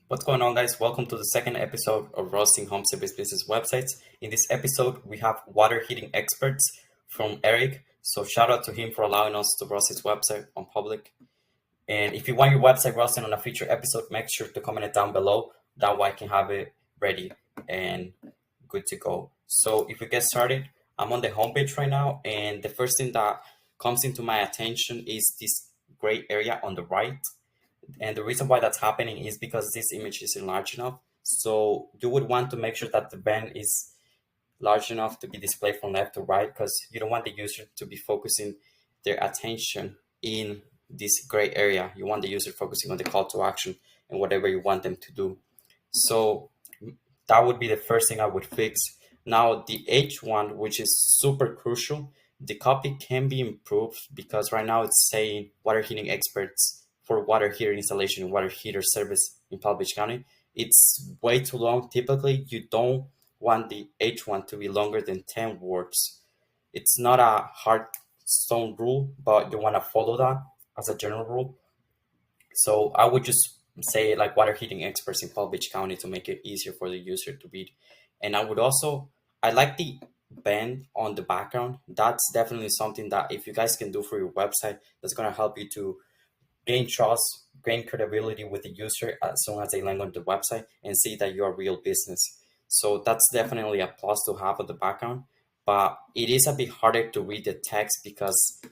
What's going on, guys? Welcome to the second episode of Roasting Home Service Business Websites. In this episode, we have water heating experts from Eric. So shout out to him for allowing us to roast his website on public. And if you want your website roasted on a future episode, make sure to comment it down below. That way I can have it ready and good to go. So if we get started, I'm on the homepage right now, and the first thing that comes into my attention is this gray area on the right. And the reason why that's happening is because this image isn't large enough. So you would want to make sure that the band is large enough to be displayed from left to right, because you don't want the user to be focusing their attention in this gray area. You want the user focusing on the call to action and whatever you want them to do. So that would be the first thing I would fix. Now the H1, which is super crucial, the copy can be improved because right now it's saying water heating experts for water heater installation and water heater service in Palm Beach County. It's way too long. Typically, you don't want the H1 to be longer than 10 words. It's not a hard stone rule, but you want to follow that as a general rule. So I would just say like water heating experts in Palm Beach County to make it easier for the user to read. And I like the band on the background. That's definitely something that if you guys can do for your website, that's going to help you to gain trust, gain credibility with the user as soon as they land on the website and see that you're a real business. So that's definitely a plus to have on the background. But it is a bit harder to read the text because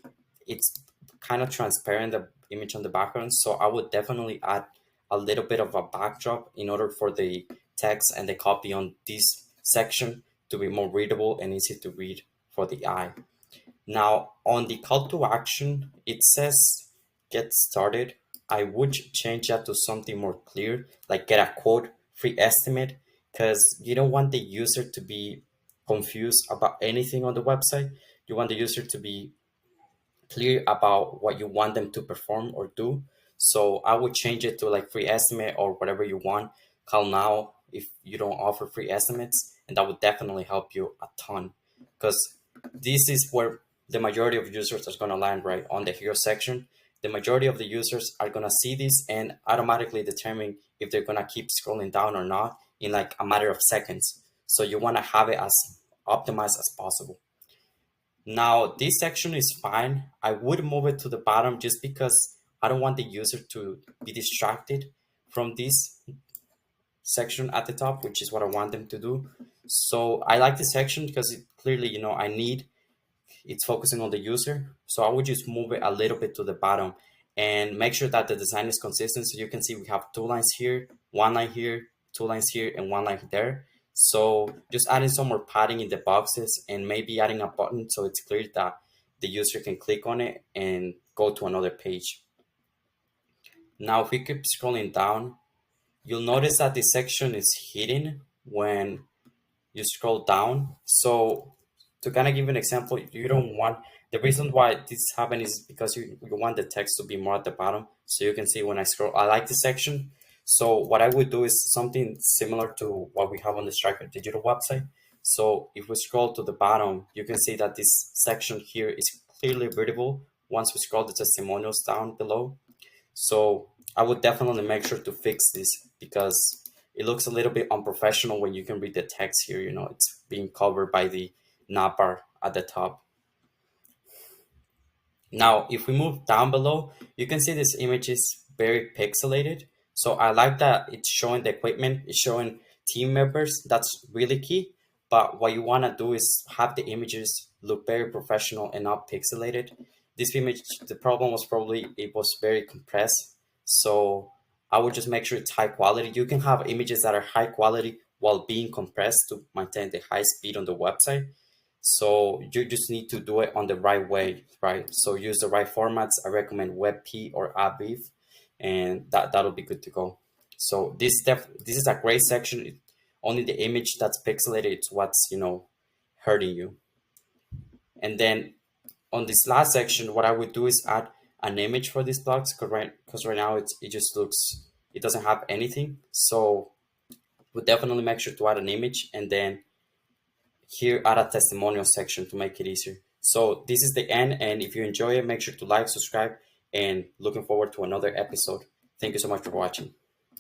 it's kind of transparent, the image on the background. So I would definitely add a little bit of a backdrop in order for the text and the copy on this section to be more readable and easy to read for the eye. Now on the call to action, it says get started. I would change that to something more clear, like get a quote, free estimate, because you don't want the user to be confused about anything on the website. You want the user to be clear about what you want them to perform or do. So I would change it to like free estimate or whatever you want. Call now if you don't offer free estimates, and that would definitely help you a ton because this is where the majority of users are going to land, right on the hero section. The majority of the users are going to see this and automatically determine if they're going to keep scrolling down or not in like a matter of seconds. So you want to have it as optimized as possible. Now, this section is fine. I would move it to the bottom just because I don't want the user to be distracted from this section at the top, which is what I want them to do. So I like this section because it clearly, it's focusing on the user. So I would just move it a little bit to the bottom and make sure that the design is consistent. So you can see we have two lines here, one line here, two lines here, and one line there. So just adding some more padding in the boxes and maybe adding a button so it's clear that the user can click on it and go to another page. Now, if we keep scrolling down, you'll notice that this section is hidden when you scroll down. So to kind of give an example, you don't want, the reason why this happens is because you want the text to be more at the bottom. So you can see when I scroll, I like this section. So what I would do is something similar to what we have on the Striker Digital website. So if we scroll to the bottom, you can see that this section here is clearly readable once we scroll the testimonials down below. So I would definitely make sure to fix this because it looks a little bit unprofessional when you can read the text here. It's being covered by the navbar at the top. Now, if we move down below, you can see this image is very pixelated. So I like that it's showing the equipment, it's showing team members. That's really key. But what you want to do is have the images look very professional and not pixelated. This image, the problem was probably it was very compressed. So I would just make sure it's high quality. You can have images that are high quality while being compressed to maintain the high speed on the website. So you just need to do it on the right way, right? So use the right formats. I recommend WebP or AVIF, and that'll be good to go. So this is a great section. Only the image that's pixelated is what's hurting you. And then on this last section, what I would do is add an image for these blocks because right now it doesn't have anything. So we'll definitely make sure to add an image and then here add a testimonial section to make it easier. So this is the end, and if you enjoy it, make sure to like, subscribe, and looking forward to another episode. Thank you so much for watching.